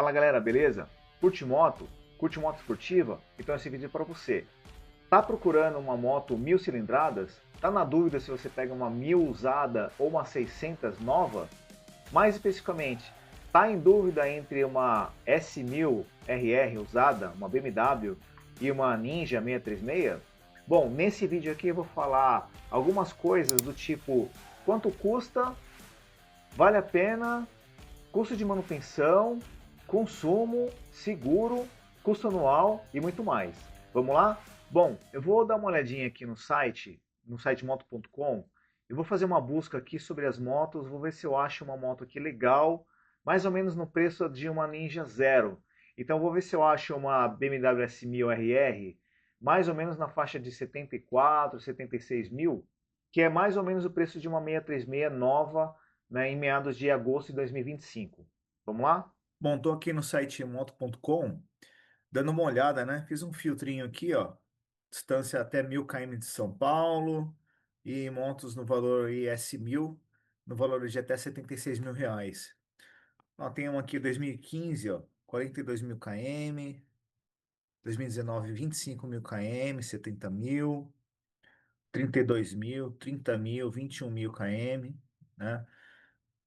Fala galera, beleza? Curte moto? Curte moto esportiva? Então esse vídeo é para você. Tá procurando uma moto 1000 cilindradas? Tá na dúvida se você pega uma 1000 usada ou uma 600 nova? Mais especificamente, tá em dúvida entre uma S1000 RR usada, uma BMW e uma Ninja 636? Bom, nesse vídeo aqui eu vou falar algumas coisas do tipo quanto custa, vale a pena, custo de manutenção, consumo, seguro, custo anual e muito mais. Vamos lá? Bom, eu vou dar uma olhadinha aqui no site moto.com. Eu vou fazer uma busca aqui sobre as motos, vou ver se eu acho uma moto aqui legal, mais ou menos no preço de uma Ninja Zero. Então vou ver se eu acho uma BMW S1000 RR, mais ou menos na faixa de 74, 76 mil, que é mais ou menos o preço de uma 636 nova, né, em meados de agosto de 2025. Vamos lá? Bom, estou aqui no site moto.com, dando uma olhada, né? Fiz um filtrinho aqui, ó. Distância até 1000 km de São Paulo e motos no valor IS 1000, no valor de até 76 mil reais. Ó, tem uma aqui 2015, ó, 42 mil km, 2019, 25 mil km, 70 mil, 32 mil, 30 mil, 21 mil km, né?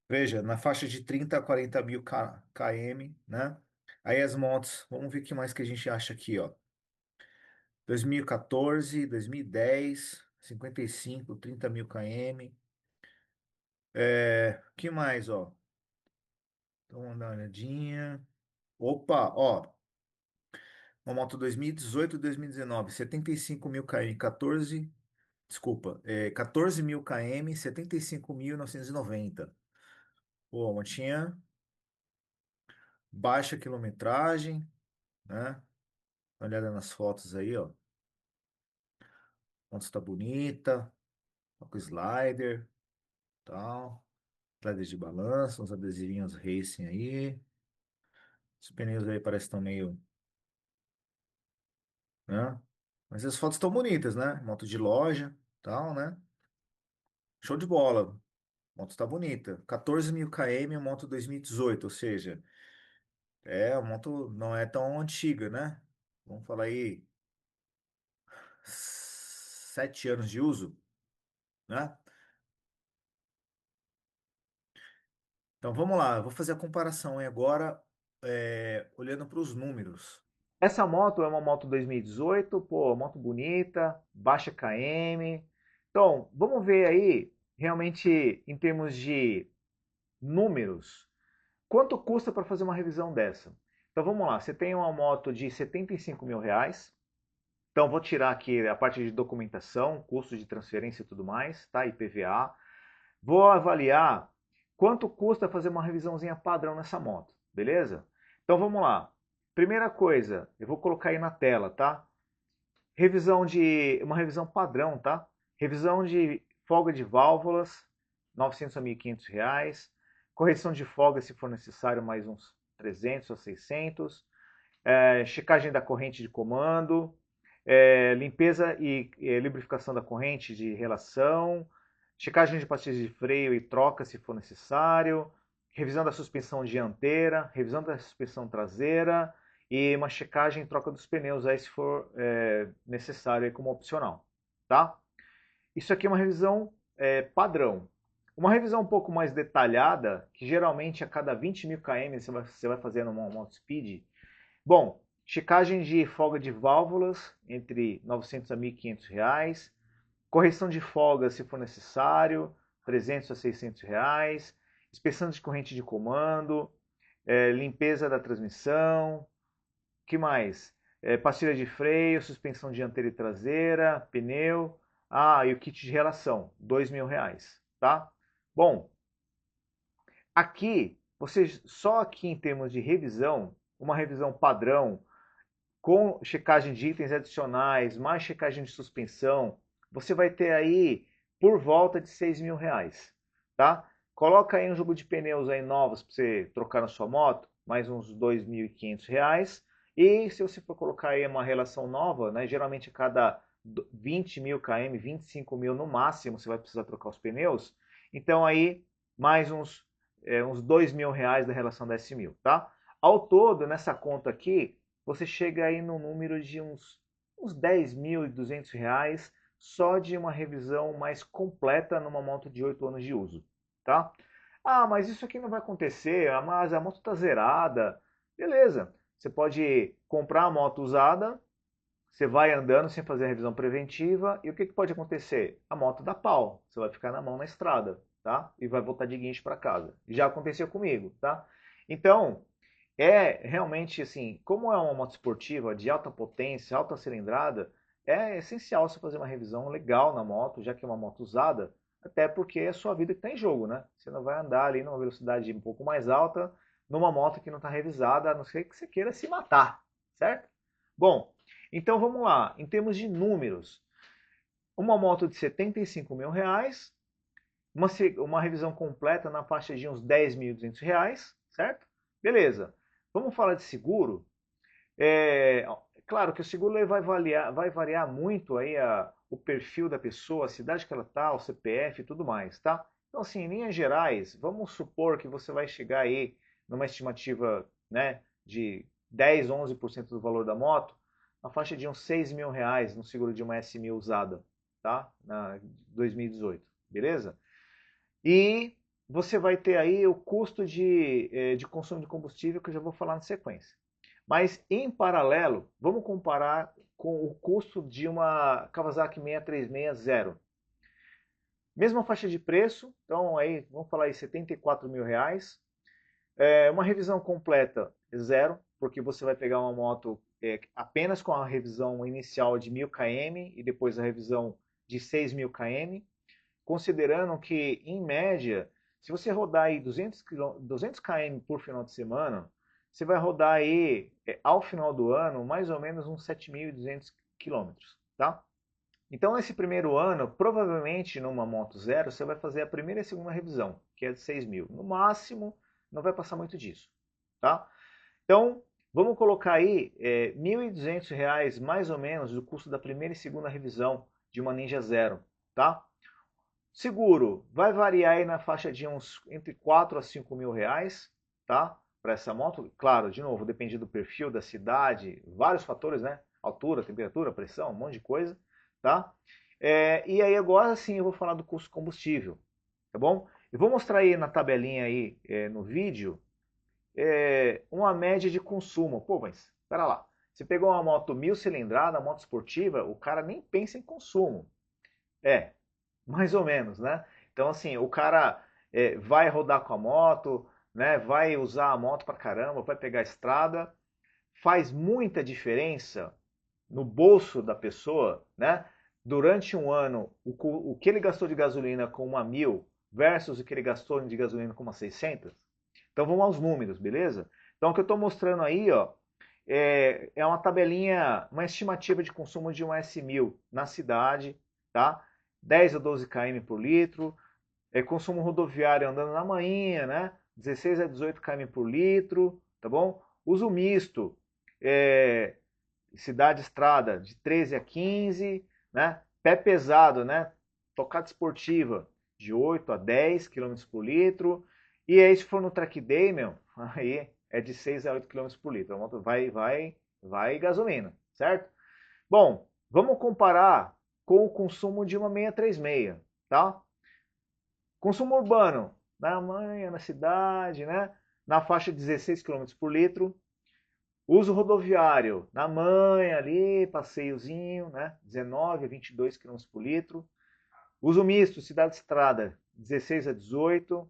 Veja, na faixa de 30 a 40 mil km, né? Aí as motos, vamos ver o que mais que a gente acha aqui, ó. 2014, 2010, 55, 30 mil km. Que mais, ó? Então, vamos dar uma olhadinha. Opa, ó. Uma moto 2018, 2019, 75 mil km, 14, desculpa, 14 mil km, 75.990. Pô, uma motinha baixa quilometragem, né? Dá uma olhada nas fotos aí, ó. A moto está bonita, tá com slider, tal. Slider de balanço, uns adesivinhos racing aí. Os pneus aí parecem que estão meio, né? Mas as fotos estão bonitas, né? Moto de loja, tal, né? Show de bola. A moto está bonita. 14 mil km, moto 2018, ou seja, a moto não é tão antiga, né? Vamos falar aí, 7 anos de uso, né? Então vamos lá, eu vou fazer a comparação aí agora, olhando para os números. Essa moto é uma moto 2018, pô, moto bonita, baixa km. Então, vamos ver aí, realmente, em termos de números, quanto custa para fazer uma revisão dessa? Então vamos lá, você tem uma moto de 75 mil reais. Então vou tirar aqui a parte de documentação, custo de transferência e tudo mais, tá? IPVA. Vou avaliar quanto custa fazer uma revisãozinha padrão nessa moto, beleza? Então vamos lá. Primeira coisa, eu vou colocar aí na tela, tá? Uma revisão padrão, tá? Revisão de folga de válvulas, 900 a 1.500 reais. Correção de folga, se for necessário, mais uns 300 a 600. Checagem da corrente de comando, limpeza e lubrificação da corrente de relação, checagem de pastilhas de freio e troca se for necessário, revisão da suspensão dianteira, revisão da suspensão traseira e uma checagem e troca dos pneus aí se for necessário aí como opcional, tá? Isso aqui é uma revisão padrão. Uma revisão um pouco mais detalhada, que geralmente a cada 20 mil km você vai fazer numa moto speed. Bom, checagem de folga de válvulas entre 900 a 1.500 reais, correção de folga se for necessário, 300 a 600 reais, inspeção de corrente de comando, limpeza da transmissão, que mais? Pastilha de freio, suspensão dianteira e traseira, pneu, e o kit de relação, 2.000 reais, tá? Bom, aqui, vocês só aqui em termos de revisão, uma revisão padrão, com checagem de itens adicionais, mais checagem de suspensão, você vai ter aí por volta de 6.000 reais, tá? Coloca aí um jogo de pneus aí novos para você trocar na sua moto, mais uns 2.500 reais. E se você for colocar aí uma relação nova, né, geralmente a cada 20 mil km, 25 mil no máximo, você vai precisar trocar os pneus. Então aí mais uns 2.000 reais da relação da S1000, tá? Ao todo, nessa conta aqui, você chega aí no número de uns R$ 10.200 só de uma revisão mais completa numa moto de 8 anos de uso, tá? Ah, mas isso aqui não vai acontecer, mas a moto está zerada. Beleza, você pode comprar a moto usada, você vai andando sem fazer a revisão preventiva e o que pode acontecer? A moto dá pau, você vai ficar na mão na estrada, tá? E vai voltar de guincho para casa. Já aconteceu comigo, tá? Então, é realmente assim, como é uma moto esportiva de alta potência, alta cilindrada, é essencial você fazer uma revisão legal na moto, já que é uma moto usada, até porque é a sua vida que está em jogo, né? Você não vai andar ali numa velocidade um pouco mais alta numa moto que não está revisada, a não ser que você queira se matar, certo? Bom, então vamos lá. Em termos de números, uma moto de R$ 75.000, uma revisão completa na faixa de uns R$ 10.200, certo? Beleza. Vamos falar de seguro. Claro que o seguro vai variar muito aí o perfil da pessoa, a cidade que ela está, o CPF e tudo mais, tá? Então, assim, em linhas gerais, vamos supor que você vai chegar aí numa estimativa, né, de 10, 11% do valor da moto, na faixa de uns R$ 6.000 no seguro de uma S1000 usada, tá? Na 2018, beleza? E você vai ter aí o custo de consumo de combustível que eu já vou falar na sequência. Mas em paralelo, vamos comparar com o custo de uma Kawasaki 6360. Mesma faixa de preço, então aí vamos falar aí R$ 74.000. Uma revisão completa, zero, porque você vai pegar uma moto apenas com a revisão inicial de 1000 km e depois a revisão de 6000 km, considerando que, em média, se você rodar aí 200 km por final de semana, você vai rodar aí, ao final do ano, mais ou menos uns 7.200 quilômetros, tá? Então, nesse primeiro ano, provavelmente numa moto zero, você vai fazer a primeira e a segunda revisão, que é de 6.000. No máximo, não vai passar muito disso, tá? Então, vamos colocar aí R$ 1.200 mais ou menos do custo da primeira e segunda revisão de uma Ninja Zero, tá? Seguro vai variar aí na faixa de uns entre R$ 4.000 a R$ 5.000, tá? Para essa moto, claro, de novo, depende do perfil, da cidade, vários fatores, né? Altura, temperatura, pressão, um monte de coisa, tá? E aí agora sim eu vou falar do custo combustível, tá bom? Eu vou mostrar aí na tabelinha aí no vídeo uma média de consumo. Pô, mas espera lá. Você pegou uma moto 1000 cilindrada, moto esportiva, o cara nem pensa em consumo. Mais ou menos, né? Então, assim, o cara vai rodar com a moto, né? Vai usar a moto pra caramba, vai pegar a estrada, faz muita diferença no bolso da pessoa, né? Durante um ano, o que ele gastou de gasolina com uma 1000 versus o que ele gastou de gasolina com uma 600. Então, vamos aos números, beleza? Então, o que eu estou mostrando aí, ó, é uma tabelinha, uma estimativa de consumo de uma S1000 na cidade, tá? 10 a 12 km por litro, consumo rodoviário andando na manhã, né? 16 a 18 km por litro, tá bom? Uso misto, é, cidade estrada de 13 a 15, né? Pé pesado, né? Tocada esportiva de 8 a 10 km por litro. E aí, se for no track day, meu, aí é de 6 a 8 km por litro. A moto vai gasolina, certo? Bom, vamos comparar com o consumo de uma 636, tá? Consumo urbano, na manhã, na cidade, né? Na faixa de 16 km por litro. Uso rodoviário, na manhã ali, passeiozinho, né? 19 a 22 km por litro. Uso misto, cidade-estrada, 16 a 18.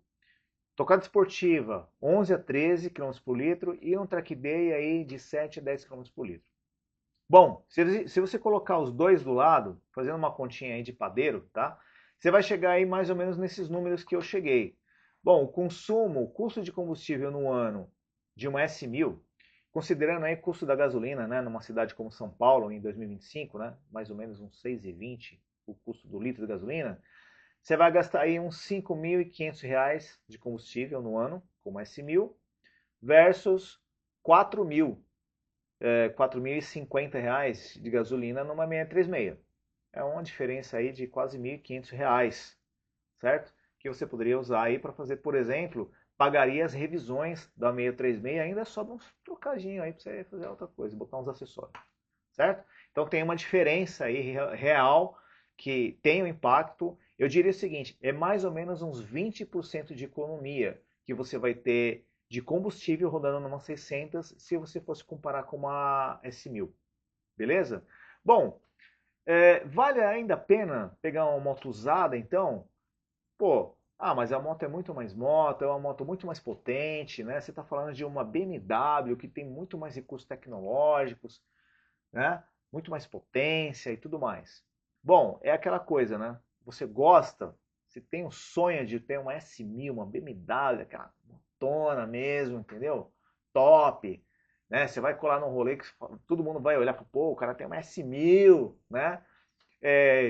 Tocada esportiva, 11 a 13 km por litro. E um track day aí de 7 a 10 km por litro. Bom, se você colocar os dois do lado, fazendo uma continha aí de padeiro, tá? Você vai chegar aí mais ou menos nesses números que eu cheguei. Bom, o custo de combustível no ano de uma S1000, considerando aí o custo da gasolina, né, numa cidade como São Paulo em 2025, né, mais ou menos uns 6,20 o custo do litro de gasolina, você vai gastar aí uns R$ 5.500 de combustível no ano com uma S1000 versus 4.000 R$ 4.050 de gasolina numa 636. É uma diferença aí de quase R$ 1.500, certo? Que você poderia usar aí para fazer, por exemplo, pagaria as revisões da 636, ainda sobra uns trocadinhos aí para você fazer outra coisa, botar uns acessórios, certo? Então tem uma diferença aí real que tem um impacto. Eu diria o seguinte, é mais ou menos uns 20% de economia que você vai ter de combustível rodando numa 600 se você fosse comparar com uma S1000, beleza? Bom, vale ainda a pena pegar uma moto usada então? Pô, mas a moto é muito mais moto, é uma moto muito mais potente, né? Você está falando de uma BMW que tem muito mais recursos tecnológicos, né? Muito mais potência e tudo mais. Bom, é aquela coisa, né? Você gosta, você tem um sonho de ter uma S1000, uma BMW, aquela motona mesmo, entendeu? Top, né? Você vai colar num rolê que todo mundo vai olhar para, pô, o cara tem uma S1000, né?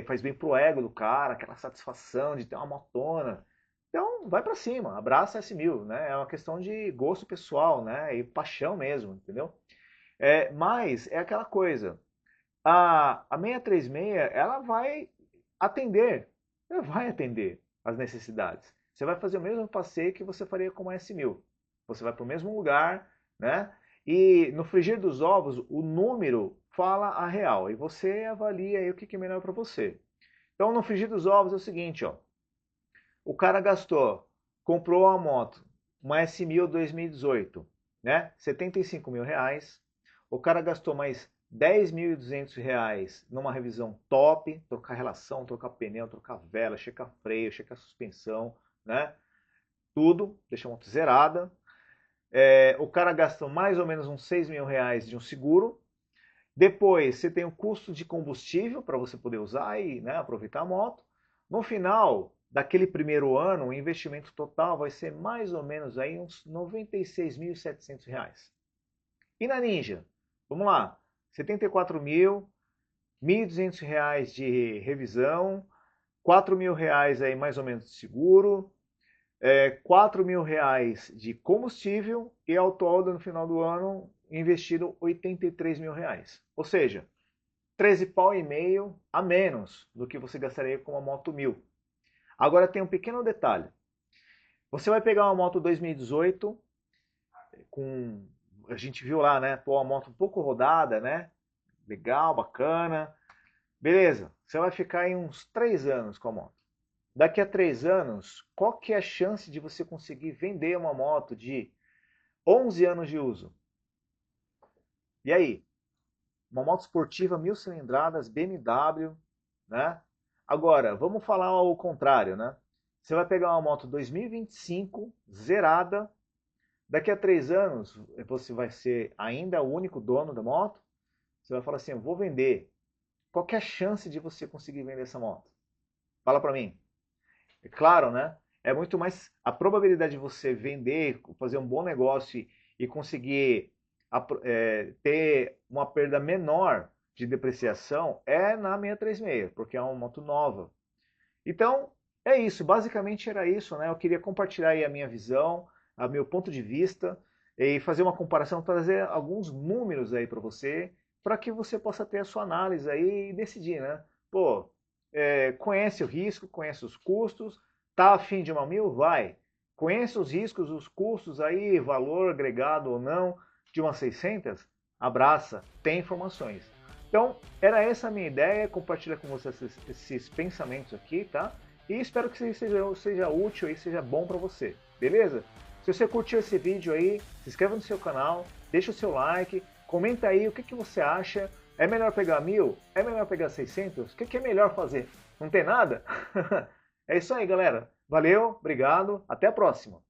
Faz bem pro ego do cara, aquela satisfação de ter uma motona. Então, vai para cima, abraça a S1000, né? É uma questão de gosto pessoal, né? E paixão mesmo, entendeu? Mas é aquela coisa, a 636, ela vai atender as necessidades. Você vai fazer o mesmo passeio que você faria com uma S1000. Você vai para o mesmo lugar, né? E no frigir dos ovos, o número fala a real e você avalia aí o que é melhor para você. Então, no frigir dos ovos é o seguinte, ó. O cara comprou uma moto, uma S1000 2018, né? R$ 75.000. O cara gastou mais R$ 10.200 numa revisão top, trocar relação, trocar pneu, trocar vela, checar freio, checar suspensão, né? Tudo, deixa a moto zerada. O cara gastou mais ou menos uns R$ 6.000 de um seguro. Depois você tem o custo de combustível para você poder usar e, né, aproveitar a moto. No final daquele primeiro ano, o investimento total vai ser mais ou menos aí uns R$ 96.700. E na Ninja? Vamos lá, R$ 1.200 de revisão, R$ 4.000 aí mais ou menos de seguro, R$ 4.000 de combustível e ao todo no final do ano investido R$ 83.000. Ou seja, 13 pau e meio a menos do que você gastaria com uma moto 1000. Agora tem um pequeno detalhe. Você vai pegar uma moto 2018 com, a gente viu lá, né? Pô, uma moto um pouco rodada, né? Legal, bacana. Beleza, você vai ficar em uns 3 anos com a moto. Daqui a 3 anos, qual que é a chance de você conseguir vender uma moto de 11 anos de uso? E aí? Uma moto esportiva 1000 cilindradas, BMW, né? Agora, vamos falar ao contrário, né? Você vai pegar uma moto 2025, zerada, daqui a 3 anos você vai ser ainda o único dono da moto, você vai falar assim, eu vou vender. Qual que é a chance de você conseguir vender essa moto? Fala para mim. É claro, né? É muito mais a probabilidade de você vender, fazer um bom negócio e conseguir ter uma perda menor de depreciação é na 636, porque é uma moto nova. Então, é isso. Basicamente era isso, né? Eu queria compartilhar aí a minha visão, o meu ponto de vista e fazer uma comparação, trazer alguns números aí para você, para que você possa ter a sua análise aí e decidir, né? Pô, conhece o risco, conhece os custos, tá a fim de uma 1000? Vai. Conhece os riscos, os custos aí, valor agregado ou não de uma 600? Abraça, tem informações. Então, era essa a minha ideia, compartilhar com vocês esses pensamentos aqui, tá? E espero que seja útil e seja bom para você, beleza? Se você curtiu esse vídeo aí, se inscreva no seu canal, deixa o seu like, comenta aí o que você acha. É melhor pegar 1000? É melhor pegar 600? O que é melhor fazer? Não tem nada? É isso aí, galera. Valeu, obrigado, até a próxima.